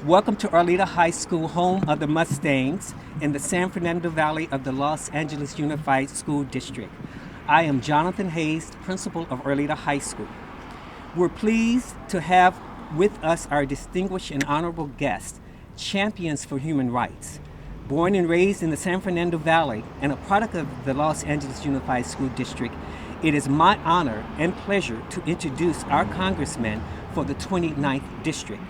Welcome to Arleta High School, home of the Mustangs in the San Fernando Valley of the Los Angeles Unified School District. I am Jonathan Hayes, principal of Arleta High School. We're pleased to have with us our distinguished and honorable guests, champions for human rights. Born and raised in the San Fernando Valley and a product of the Los Angeles Unified School District, it is my honor and pleasure to introduce our congressman for the 29th District.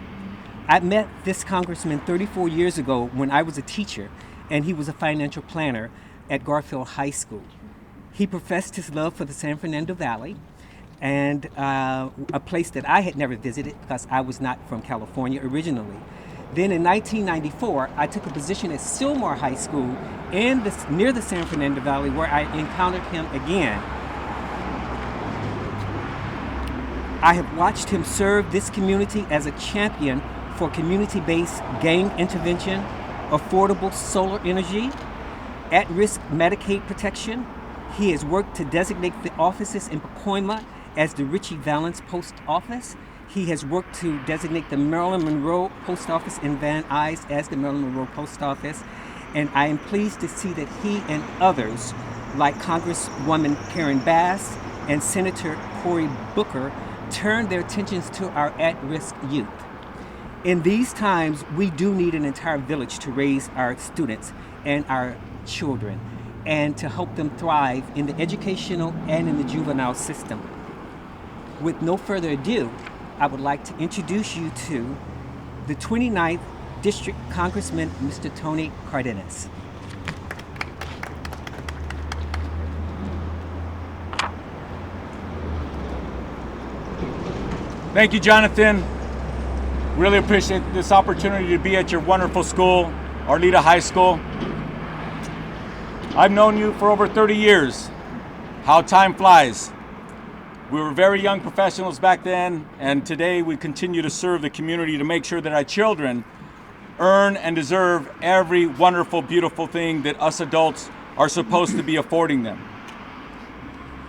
I met this congressman 34 years ago when I was a teacher and he was a financial planner at Garfield High School. He professed his love for the San Fernando Valley and a place that I had never visited because I was not from California originally. Then in 1994, I took a position at Sylmar High School near the San Fernando Valley where I encountered him again. I have watched him serve this community as a champion for community-based gang intervention, affordable solar energy, at-risk Medicaid protection. He has worked to designate the offices in Pacoima as the Richie Valens Post Office. He has worked to designate the Marilyn Monroe Post Office in Van Nuys as the Marilyn Monroe Post Office. And I am pleased to see that he and others, like Congresswoman Karen Bass and Senator Cory Booker, turn their attentions to our at-risk youth. In these times, we do need an entire village to raise our students and our children and to help them thrive in the educational and in the juvenile system. With no further ado, I would like to introduce you to the 29th District Congressman, Mr. Tony Cardenas. Thank you, Jonathan. Really appreciate this opportunity to be at your wonderful school, Arleta High School. I've known you for over 30 years. How time flies. We were very young professionals back then, and today we continue to serve the community to make sure that our children earn and deserve every wonderful, beautiful thing that us adults are supposed to be affording them.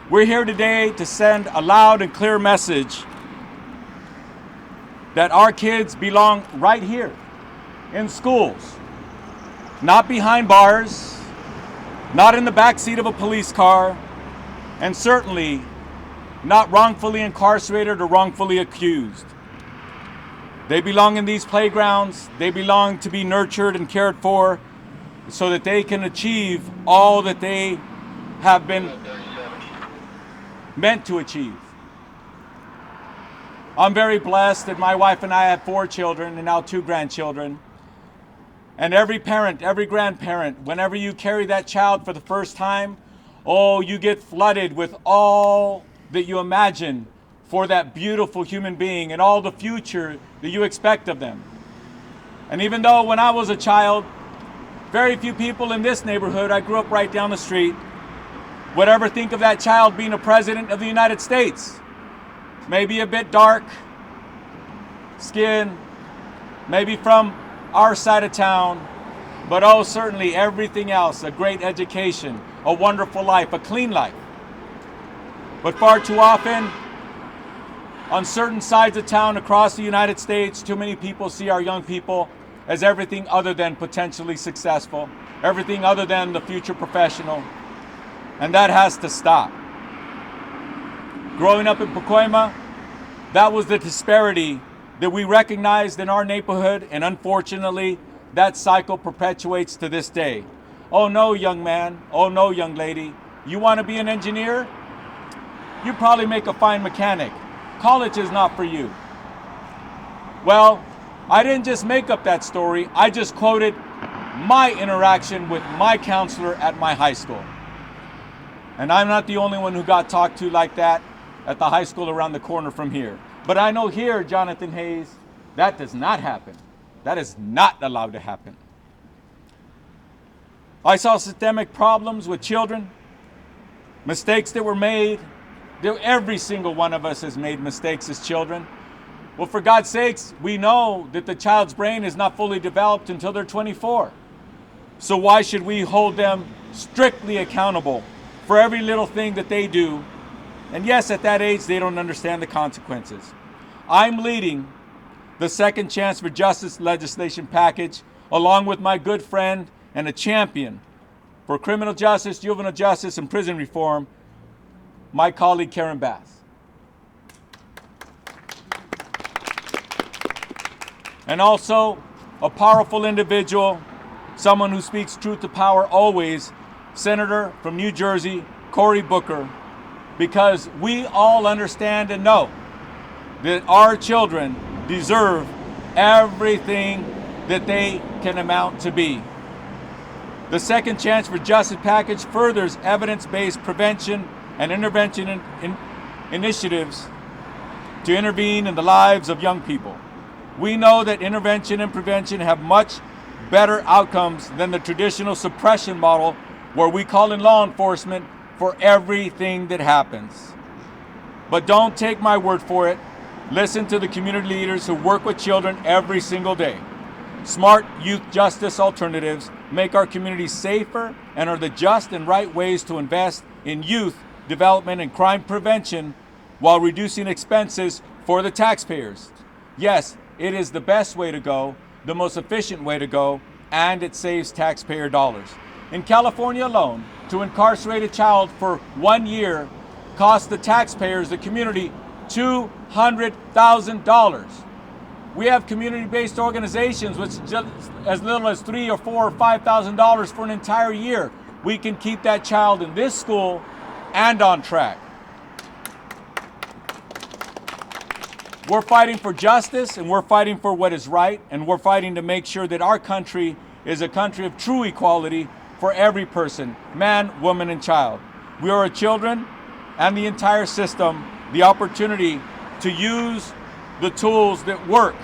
We're here today to send a loud and clear message that our kids belong right here in schools, not behind bars, not in the back seat of a police car, and certainly not wrongfully incarcerated or wrongfully accused. They belong in these playgrounds. They belong to be nurtured and cared for so that they can achieve all that they have been meant to achieve. I'm very blessed that my wife and I have 4 children and now 2 grandchildren. And every parent, every grandparent, whenever you carry that child for the first time, you get flooded with all that you imagine for that beautiful human being and all the future that you expect of them. And even though when I was a child, very few people in this neighborhood, I grew up right down the street, would ever think of that child being a president of the United States. Maybe a bit dark skin, maybe from our side of town, but certainly everything else, a great education, a wonderful life, a clean life. But far too often, on certain sides of town across the United States, too many people see our young people as everything other than potentially successful, everything other than the future professional, and that has to stop. Growing up in Pacoima, that was the disparity that we recognized in our neighborhood, and unfortunately, that cycle perpetuates to this day. Oh no, young man, oh no, young lady, you want to be an engineer? You probably make a fine mechanic. College is not for you. Well, I didn't just make up that story, I just quoted my interaction with my counselor at my high school. And I'm not the only one who got talked to like that at the high school around the corner from here. But I know here, Jonathan Hayes, that does not happen. That is not allowed to happen. I saw systemic problems with children, mistakes that were made. Every single one of us has made mistakes as children. Well, for God's sakes, we know that the child's brain is not fully developed until they're 24. So why should we hold them strictly accountable for every little thing that they do? And yes, at that age, they don't understand the consequences. I'm leading the Second Chance for Justice legislation package, along with my good friend and a champion for criminal justice, juvenile justice, and prison reform, my colleague Karen Bass. And also a powerful individual, someone who speaks truth to power always, Senator from New Jersey, Cory Booker, because we all understand and know that our children deserve everything that they can amount to be. The Second Chance for Justice package furthers evidence-based prevention and intervention initiatives to intervene in the lives of young people. We know that intervention and prevention have much better outcomes than the traditional suppression model where we call in law enforcement for everything that happens. But don't take my word for it. Listen to the community leaders who work with children every single day. Smart youth justice alternatives make our communities safer and are the just and right ways to invest in youth development and crime prevention while reducing expenses for the taxpayers. Yes, it is the best way to go, the most efficient way to go, and it saves taxpayer dollars. In California alone, to incarcerate a child for 1 year costs the taxpayers, the community, $200,000. We have community-based organizations which just as little as $3,000 or $4,000 or $5,000 for an entire year. We can keep that child in this school and on track. We're fighting for justice, and we're fighting for what is right, and we're fighting to make sure that our country is a country of true equality for every person, man, woman, and child. We owe our children and the entire system the opportunity to use the tools that work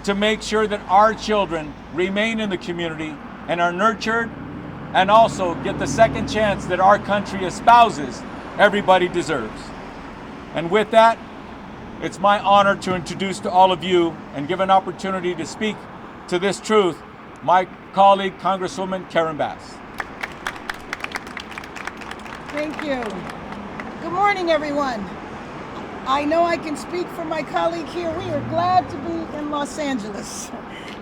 to make sure that our children remain in the community and are nurtured and also get the second chance that our country espouses everybody deserves. And with that, it's my honor to introduce to all of you and give an opportunity to speak to this truth, my colleague, Congresswoman Karen Bass. Thank you. Good morning, everyone. I know I can speak for my colleague here. We are glad to be in Los Angeles.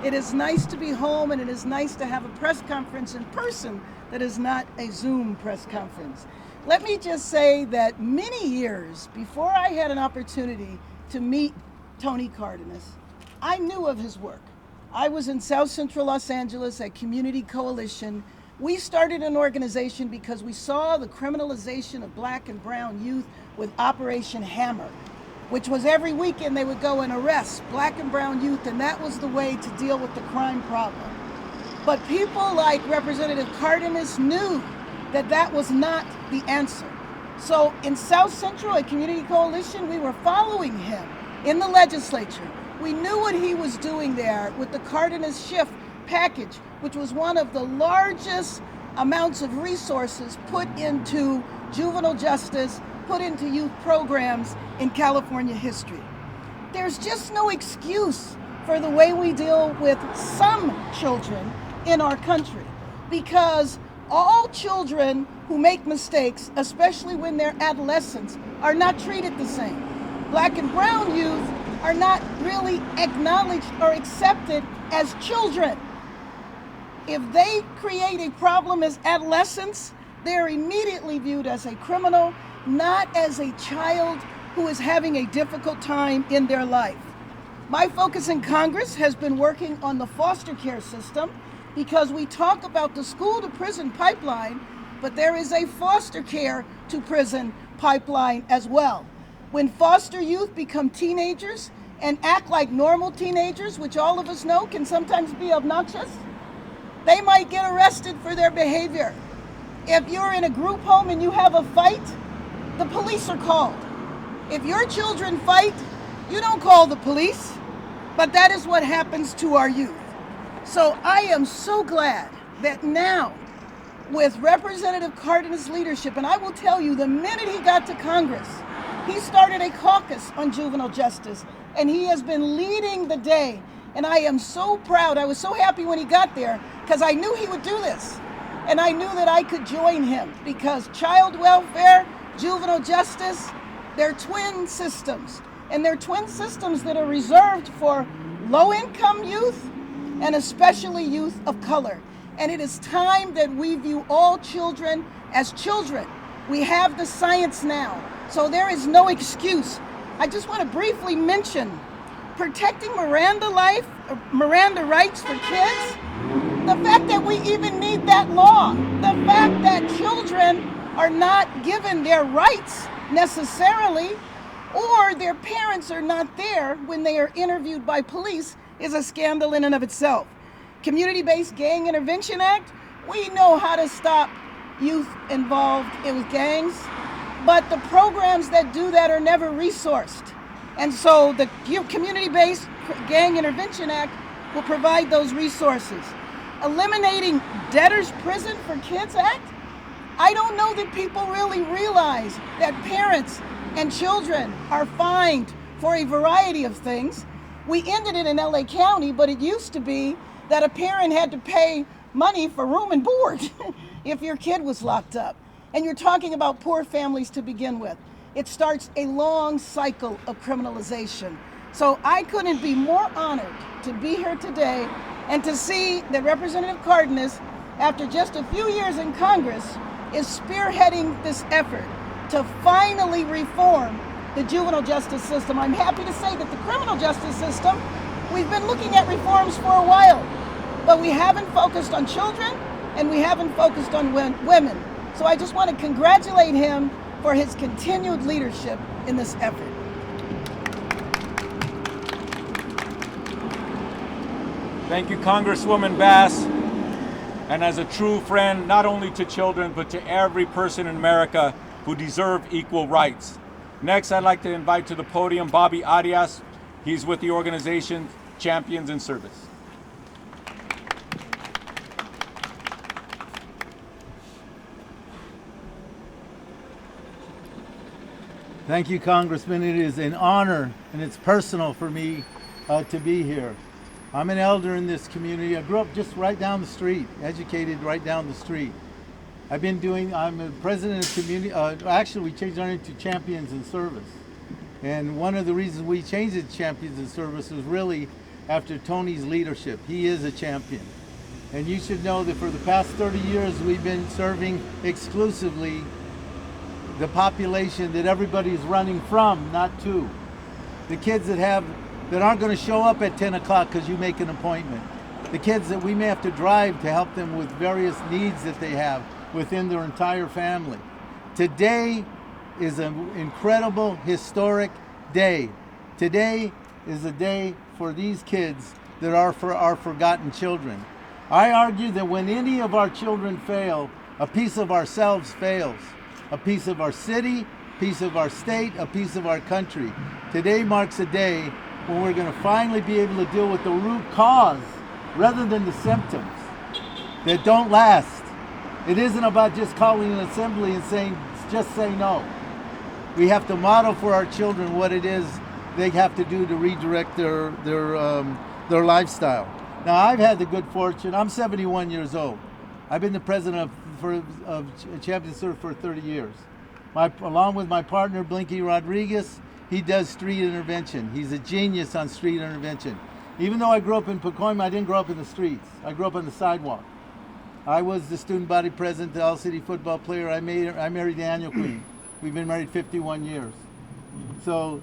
It is nice to be home, and it is nice to have a press conference in person that is not a Zoom press conference. Let me just say that many years before I had an opportunity to meet Tony Cardenas, I knew of his work. I was in South Central Los Angeles at Community Coalition. We started an organization because we saw the criminalization of Black and brown youth with Operation Hammer, which was every weekend they would go and arrest Black and brown youth, and that was the way to deal with the crime problem. But people like Representative Cardenas knew that that was not the answer. So in South Central at Community Coalition, we were following him in the legislature. We knew what he was doing there with the Cardenas Shift package, which was one of the largest amounts of resources put into juvenile justice, put into youth programs in California history. There's just no excuse for the way we deal with some children in our country, because all children who make mistakes, especially when they're adolescents, are not treated the same. Black and brown youth are not really acknowledged or accepted as children. If they create a problem as adolescents, they're immediately viewed as a criminal, not as a child who is having a difficult time in their life. My focus in Congress has been working on the foster care system, because we talk about the school to prison pipeline, but there is a foster care to prison pipeline as well. When foster youth become teenagers and act like normal teenagers, which all of us know can sometimes be obnoxious, they might get arrested for their behavior. If you're in a group home and you have a fight, the police are called. If your children fight, you don't call the police, but that is what happens to our youth. So I am so glad that now, with Representative Cardenas' leadership, and I will tell you, the minute he got to Congress, he started a caucus on juvenile justice, and he has been leading the day. And I am so proud. I was so happy when he got there, because I knew he would do this. And I knew that I could join him, because child welfare, juvenile justice, they're twin systems. And they're twin systems that are reserved for low-income youth, and especially youth of color. And it is time that we view all children as children. We have the science now, so there is no excuse. I just want to briefly mention protecting Miranda Rights for kids. The fact that we even need that law, the fact that children are not given their rights necessarily, or their parents are not there when they are interviewed by police, is a scandal in and of itself. Community-Based Gang Intervention Act, we know how to stop youth involved with gangs, but the programs that do that are never resourced. And so the Community-Based Gang Intervention Act will provide those resources. Eliminating Debtors Prison for Kids Act, I don't know that people really realize that parents and children are fined for a variety of things. We ended it in LA County, but it used to be that a parent had to pay money for room and board if your kid was locked up. And you're talking about poor families to begin with. It starts a long cycle of criminalization. So I couldn't be more honored to be here today and to see that Representative Cardenas, after just a few years in Congress, is spearheading this effort to finally reform the juvenile justice system. I'm happy to say that the criminal justice system, we've been looking at reforms for a while, but we haven't focused on children and we haven't focused on women. So I just want to congratulate him for his continued leadership in this effort. Thank you, Congresswoman Bass. And as a true friend, not only to children, but to every person in America who deserve equal rights. Next, I'd like to invite to the podium Bobby Arias. He's with the organization Champions in Service. Thank you, Congressman. It is an honor and it's personal for me to be here. I'm an elder in this community. I grew up just right down the street, educated right down the street. I'm a president of community, actually we changed our name to Champions in Service. And one of the reasons we changed it to Champions in Service was really after Tony's leadership. He is a champion. And you should know that for the past 30 years, we've been serving exclusively the population that everybody's running from, not to. The kids that aren't going to show up at 10 o'clock because you make an appointment. The kids that we may have to drive to help them with various needs that they have within their entire family. Today is an incredible, historic day. Today is a day for these kids that are for our forgotten children. I argue that when any of our children fail, a piece of ourselves fails. A piece of our city, a piece of our state, a piece of our country. Today marks a day when we're going to finally be able to deal with the root cause rather than the symptoms that don't last. It isn't about just calling an assembly and saying, just say no. We have to model for our children what it is they have to do to redirect their lifestyle. Now, I've had the good fortune, I'm 71 years old. I've been the president of Champions Service for 30 years. Along with my partner, Blinky Rodriguez, he does street intervention. He's a genius on street intervention. Even though I grew up in Pacoima, I didn't grow up in the streets. I grew up on the sidewalk. I was the student body president, the all-city football player. I married the annual queen. We've been married 51 years. So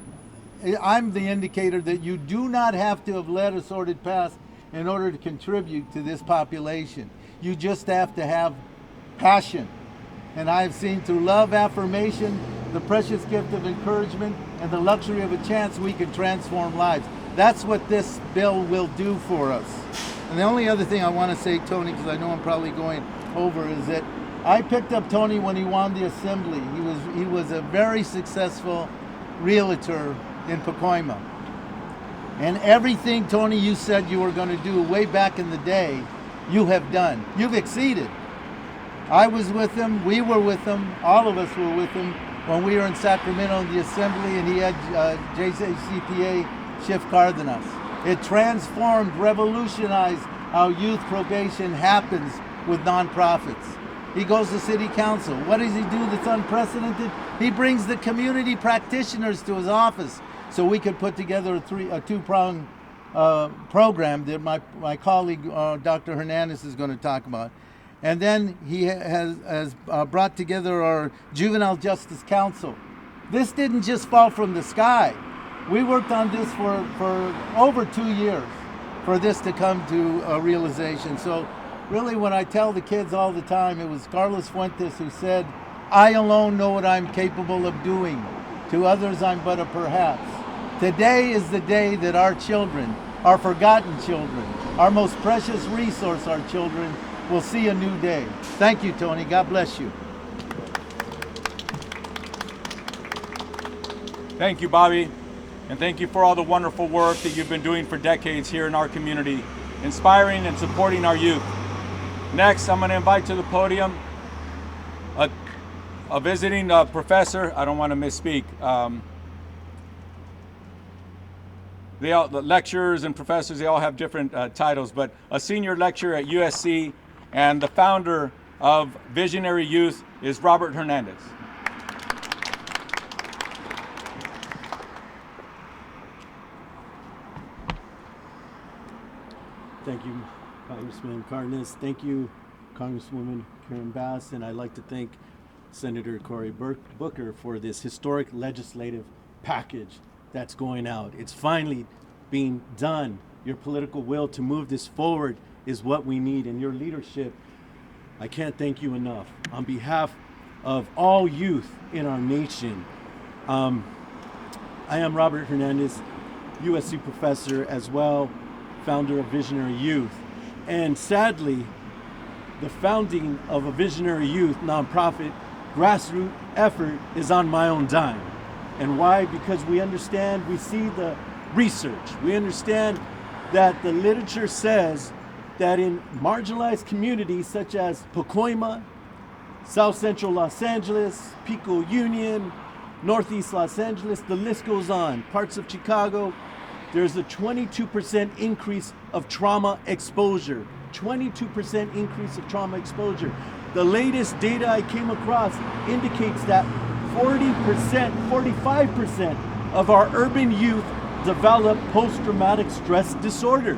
I'm the indicator that you do not have to have led a sordid past in order to contribute to this population. You just have to have passion. And I have seen through love, affirmation, the precious gift of encouragement, and the luxury of a chance, we can transform lives. That's what this bill will do for us. And the only other thing I want to say, Tony, because I know I'm probably going over, is that I picked up Tony when he won the assembly. He was a very successful realtor in Pacoima. And everything, Tony, you said you were going to do way back in the day, you have done. You've exceeded. I was with him, we were with him, all of us were with him when we were in Sacramento in the assembly, and he had JCPA Schiff Cardenas. It transformed, revolutionized how youth probation happens with nonprofits. He goes to city council. What does he do that's unprecedented? He brings the community practitioners to his office so we could put together a two-pronged program that my colleague Dr. Hernandez is going to talk about. And then he has brought together our Juvenile Justice Council. This didn't just fall from the sky. We worked on this for over 2 years for this to come to a realization. So really, when I tell the kids all the time, it was Carlos Fuentes who said, "I alone know what I'm capable of doing. To others, I'm but a perhaps." Today is the day that our children, our forgotten children, our most precious resource, our children, will see a new day. Thank you, Tony. God bless you. Thank you, Bobby. And thank you for all the wonderful work that you've been doing for decades here in our community, inspiring and supporting our youth. Next, I'm going to invite to the podium a visiting professor. I don't want to misspeak. The lecturers and professors, they all have different titles, but a senior lecturer at USC and the founder of Visionary Youth is Robert Hernandez. Thank you, Congressman Cardenas. Thank you, Congresswoman Karen Bass. And I'd like to thank Senator Cory Booker for this historic legislative package that's going out. It's finally being done. Your political will to move this forward is what we need, and your leadership, I can't thank you enough. On behalf of all youth in our nation, I am Robert Hernandez, USC professor as well, founder of Visionary Youth. And sadly, the founding of a Visionary Youth nonprofit grassroots effort is on my own dime. And why? Because we understand, we see the research. We understand that the literature says that in marginalized communities such as Pacoima, South Central Los Angeles, Pico Union, Northeast Los Angeles, the list goes on, parts of Chicago, there's a 22% increase of trauma exposure. 22% increase of trauma exposure. The latest data I came across indicates that 40%, 45% of our urban youth develop post-traumatic stress disorder.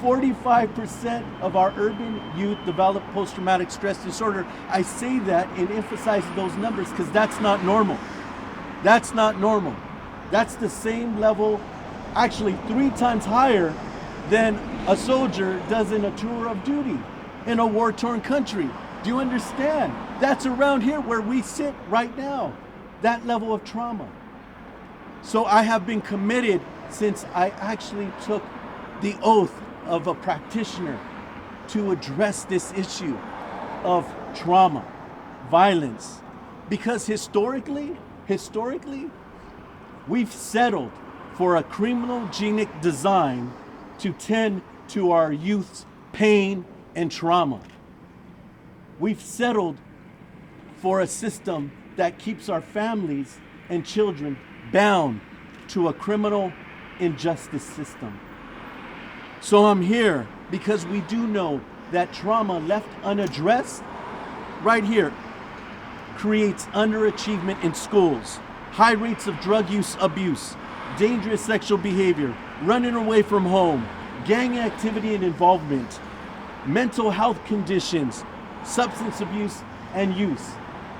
45% of our urban youth develop post-traumatic stress disorder. I say that and emphasize those numbers because that's not normal. That's not normal. That's the same level, actually 3 times higher than a soldier does in a tour of duty in a war-torn country. Do you understand? That's around here where we sit right now, that level of trauma. So I have been committed since I actually took the oath of a practitioner to address this issue of trauma, violence, because historically, we've settled for a criminogenic design to tend to our youth's pain and trauma. We've settled for a system that keeps our families and children bound to a criminal injustice system. So I'm here because we do know that trauma left unaddressed right here creates underachievement in schools, high rates of drug use abuse, dangerous sexual behavior, running away from home, gang activity and involvement, mental health conditions, substance abuse and use.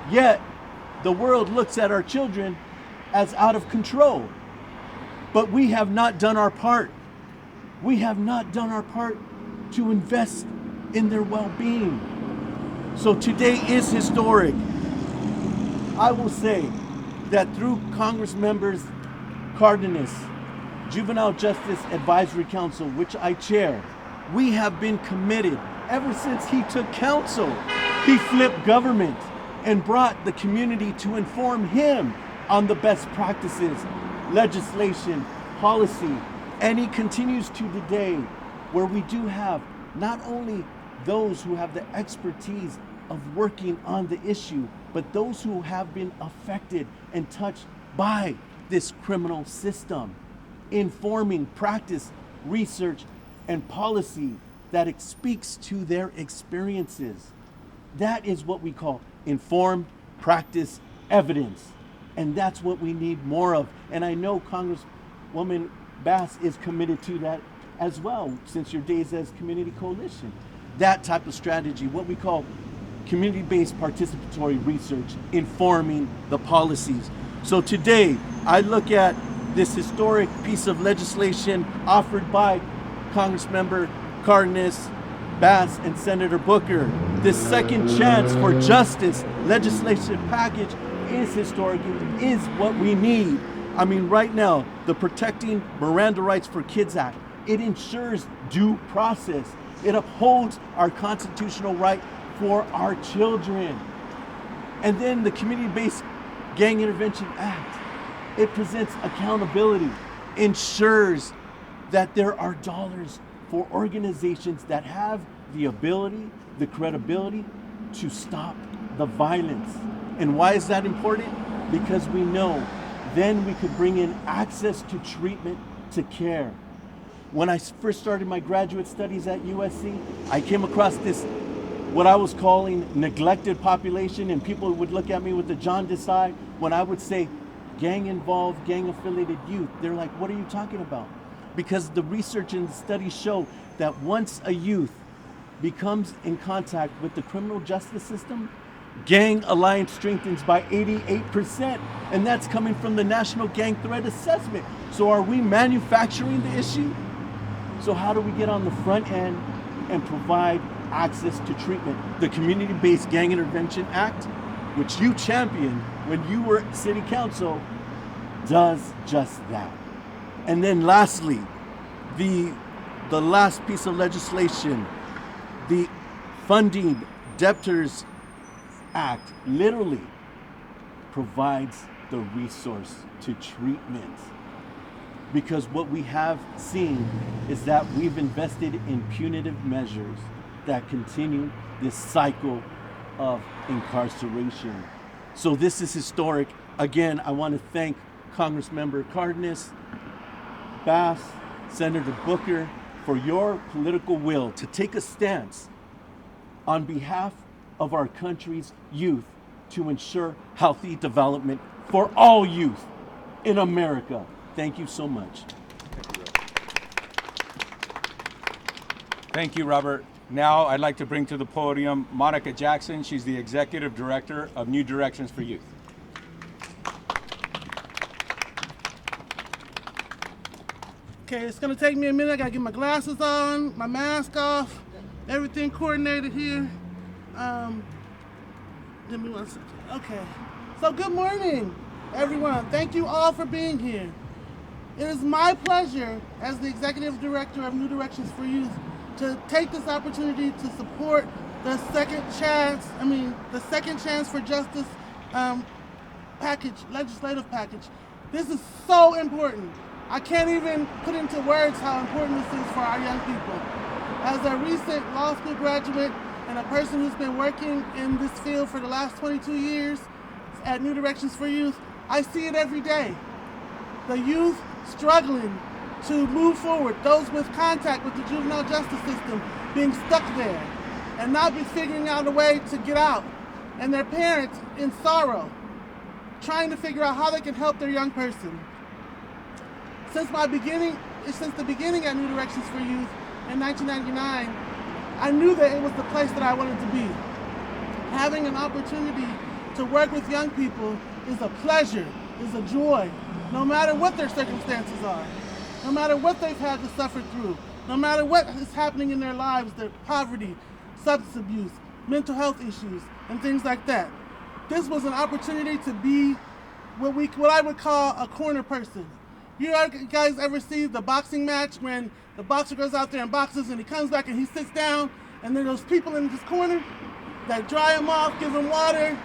Yet, the world looks at our children as out of control. But we have not done our part. We have not done our part to invest in their well-being. So today is historic. I will say that through Congress members Cardenas, Juvenile Justice Advisory Council, which I chair, we have been committed ever since he took counsel. He flipped government and brought the community to inform him on the best practices, legislation, policy, and he continues to today, where we do have not only those who have the expertise of working on the issue, but those who have been affected and touched by this criminal system, informing practice, research, and policy that speaks to their experiences. That is what we call informed practice evidence. And that's what we need more of. And I know Congresswoman Bass is committed to that as well since your days as community coalition. That type of strategy, what we call community-based participatory research, informing the policies. So today, I look at this historic piece of legislation offered by Congressmember Cardenas, Bass, and Senator Booker. This second chance for justice legislation package is historic. It is what we need. I mean, right now, the Protecting Miranda Rights for Kids Act, it ensures due process. It upholds our constitutional right for our children. And then the Community-Based Gang Intervention Act, it presents accountability, ensures that there are dollars for organizations that have the ability, the credibility to stop the violence. And why is that important? Because we know then we could bring in access to treatment, to care. When I first started my graduate studies at USC, I came across this, what I was calling neglected population, and people would look at me with the jaundiced eye when I would say gang-involved, gang-affiliated youth. They're like, what are you talking about? Because the research and studies show that once a youth becomes in contact with the criminal justice system, gang alliance strengthens by 88%, and that's coming from the National Gang Threat Assessment. So are we manufacturing the issue? So how do we get on the front end and provide access to treatment? The Community-Based Gang Intervention Act, which you championed when you were city council, does just that. And then lastly, the last piece of legislation, the Funding Debtors Act, literally provides the resource to treatment. Because what we have seen is that we've invested in punitive measures that continue this cycle of incarceration. So this is historic. Again, I want to thank Congressmember Cardenas, Bass, Senator Booker, for your political will to take a stance on behalf of our country's youth to ensure healthy development for all youth in America. Thank you so much. Thank you, Robert. Now I'd like to bring to the podium Monica Jackson. She's the Executive Director of New Directions for Youth. Okay, it's gonna take me a minute. I gotta get my glasses on, my mask off, everything coordinated here. Give me 1 second. Okay. So good morning, everyone. Thank you all for being here. It is my pleasure as the Executive Director of New Directions for Youth to take this opportunity to support the second chance for justice package, legislative package. This is so important. I can't even put into words how important this is for our young people. As a recent law school graduate and a person who's been working in this field for the last 22 years at New Directions for Youth, I see it every day. The youth struggling to move forward, those with contact with the juvenile justice system being stuck there and not be figuring out a way to get out, and their parents in sorrow, trying to figure out how they can help their young person. Since the beginning at New Directions for Youth in 1999, I knew that it was the place that I wanted to be. Having an opportunity to work with young people is a pleasure, is a joy, no matter what their circumstances are, no matter what they've had to suffer through, no matter what is happening in their lives, their poverty, substance abuse, mental health issues, and things like that. This was an opportunity to be what I would call a corner person. You guys ever see the boxing match when the boxer goes out there and boxes and he comes back and he sits down and there are those people in this corner that dry him off, give him water,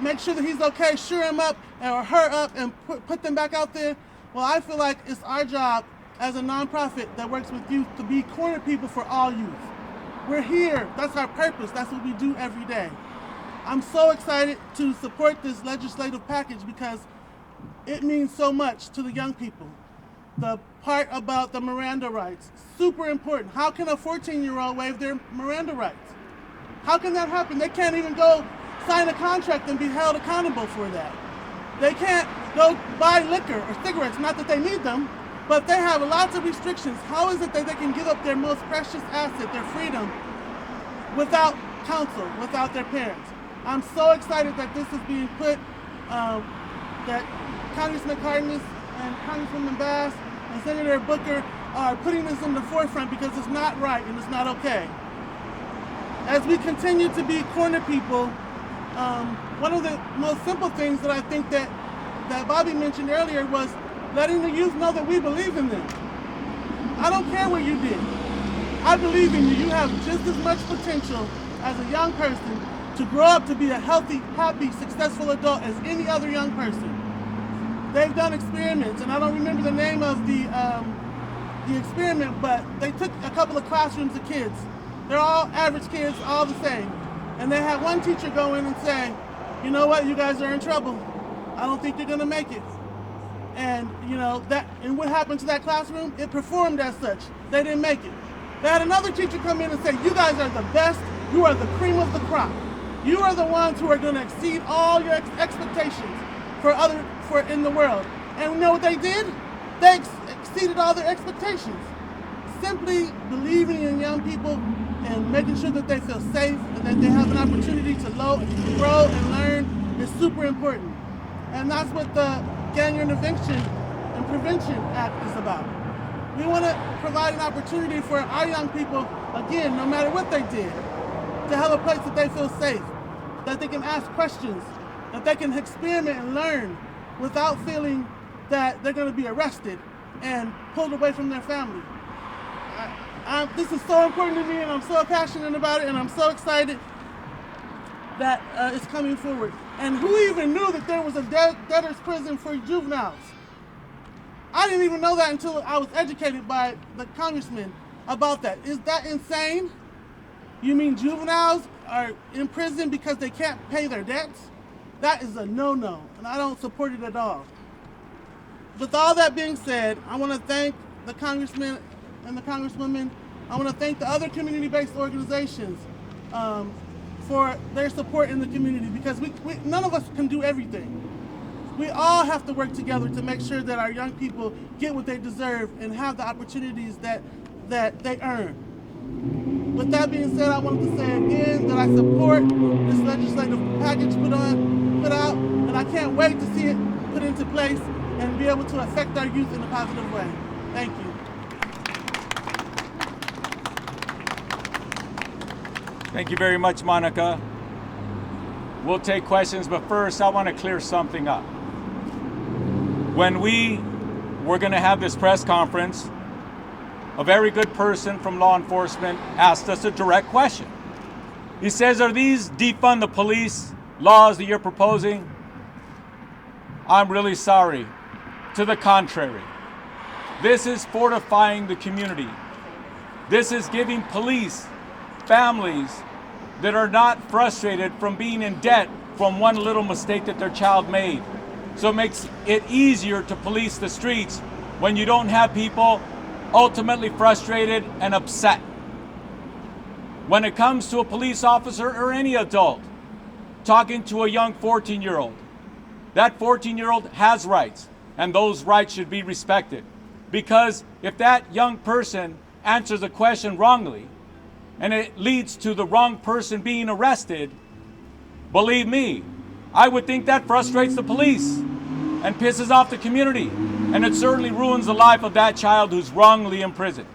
make sure that he's okay, sure him up or her up and put them back out there? Well, I feel like it's our job as a nonprofit that works with youth to be corner people for all youth. We're here, that's our purpose, that's what we do every day. I'm so excited to support this legislative package because it means so much to the young people. The part about the Miranda rights, super important. How can a 14-year-old waive their Miranda rights? How can that happen? They can't even go sign a contract and be held accountable for that. They can't go buy liquor or cigarettes, not that they need them, but they have lots of restrictions. How is it that they can give up their most precious asset, their freedom, without counsel, without their parents? I'm so excited that this is being put, that Congressman Cardenas and Congresswoman Bass and Senator Booker are putting this in the forefront, because it's not right and it's not okay. As we continue to be corner people, one of the most simple things that I think that Bobby mentioned earlier was letting the youth know that we believe in them. I don't care what you did. I believe in you. You have just as much potential as a young person to grow up to be a healthy, happy, successful adult as any other young person. They've done experiments, and I don't remember the name of the experiment, but they took a couple of classrooms of kids. They're all average kids, all the same. And they had one teacher go in and say, you know what, you guys are in trouble. I don't think you're gonna make it. And and what happened to that classroom? It performed as such. They didn't make it. They had another teacher come in and say, you guys are the best, you are the cream of the crop. You are the ones who are gonna exceed all your expectations for in the world. And you know what they did? They exceeded all their expectations. Simply believing in young people and making sure that they feel safe and that they have an opportunity to grow and learn is super important. And that's what the Gang Intervention and Prevention Act is about. We want to provide an opportunity for our young people, again, no matter what they did, to have a place that they feel safe, that they can ask questions, that they can experiment and learn without feeling that they're going to be arrested and pulled away from their family. This is so important to me, and I'm so passionate about it, and I'm so excited that it's coming forward. And who even knew that there was a debtor's prison for juveniles? I didn't even know that until I was educated by the congressman about that. Is that insane? You mean juveniles are in prison because they can't pay their debts? That is a no-no, and I don't support it at all. With all that being said, I want to thank the congressman and the congresswoman. I want to thank the other community-based organizations for their support in the community, because none of us can do everything. We all have to work together to make sure that our young people get what they deserve and have the opportunities that they earn. With that being said, I wanted to say again that I support this legislative package put out, and I can't wait to see it put into place and be able to affect our youth in a positive way. Thank you. Thank you very much, Monica. We'll take questions, but first I want to clear something up. When we were going to have this press conference, a very good person from law enforcement asked us a direct question. He says, are these defund the police laws that you're proposing? I'm really sorry. To the contrary. This is fortifying the community. This is giving police families that are not frustrated from being in debt from one little mistake that their child made. So it makes it easier to police the streets when you don't have people ultimately frustrated and upset. When it comes to a police officer or any adult talking to a young 14-year-old, that 14-year-old has rights, and those rights should be respected. Because if that young person answers a question wrongly, and it leads to the wrong person being arrested, believe me, I would think that frustrates the police and pisses off the community, and it certainly ruins the life of that child who's wrongly imprisoned.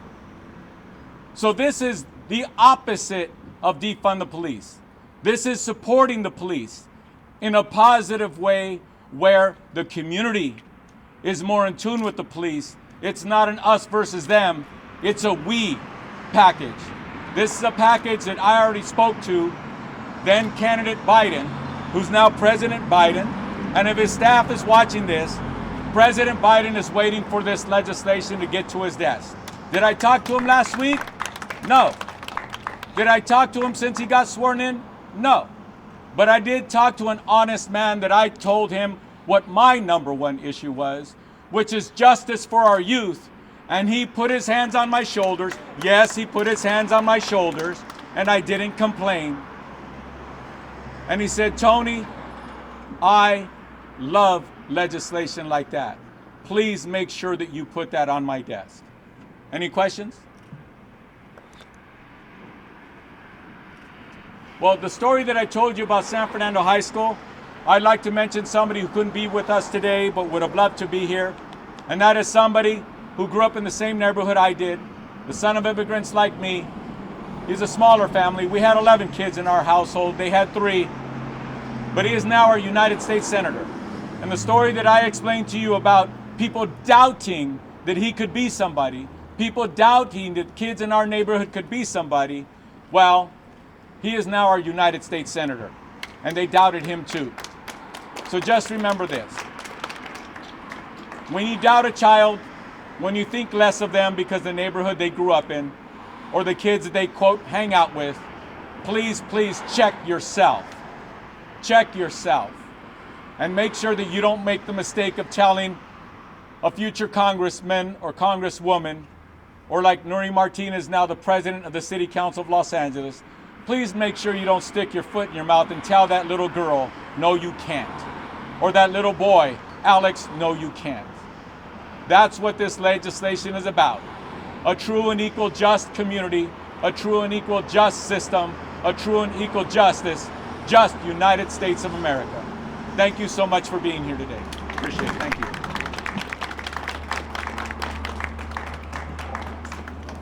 So this is the opposite of defund the police. This is supporting the police in a positive way where the community is more in tune with the police. It's not an us versus them, it's a we package. This is a package that I already spoke to then candidate Biden, who's now President Biden, and if his staff is watching this, President Biden is waiting for this legislation to get to his desk. Did I talk to him last week? No. Did I talk to him since he got sworn in? No. But I did talk to an honest man that I told him what my number one issue was, which is justice for our youth. And he put his hands on my shoulders. Yes, he put his hands on my shoulders, and I didn't complain. And he said, Tony, I love legislation like that. please make sure that you put that on my desk. Any questions? Well, the story that I told you about San Fernando High School, I'd like to mention somebody who couldn't be with us today but would have loved to be here. And that is somebody who grew up in the same neighborhood I did, the son of immigrants like me. He's a smaller family. We had 11 kids in our household. They had 3. But he is now our United States Senator. And the story that I explained to you about people doubting that he could be somebody, people doubting that kids in our neighborhood could be somebody, well, he is now our United States Senator. And they doubted him too. So just remember this. When you doubt a child, when you think less of them because the neighborhood they grew up in, or the kids that they, quote, hang out with, please, please check yourself. Check yourself. And make sure that you don't make the mistake of telling a future congressman or congresswoman, or like Nuri Martinez, now the president of the City Council of Los Angeles, please make sure you don't stick your foot in your mouth and tell that little girl, no, you can't. Or that little boy, Alex, no, you can't. That's what this legislation is about. A true and equal just community, a true and equal just system, a true and equal justice, just United States of America. Thank you so much for being here today. Appreciate it. Thank you.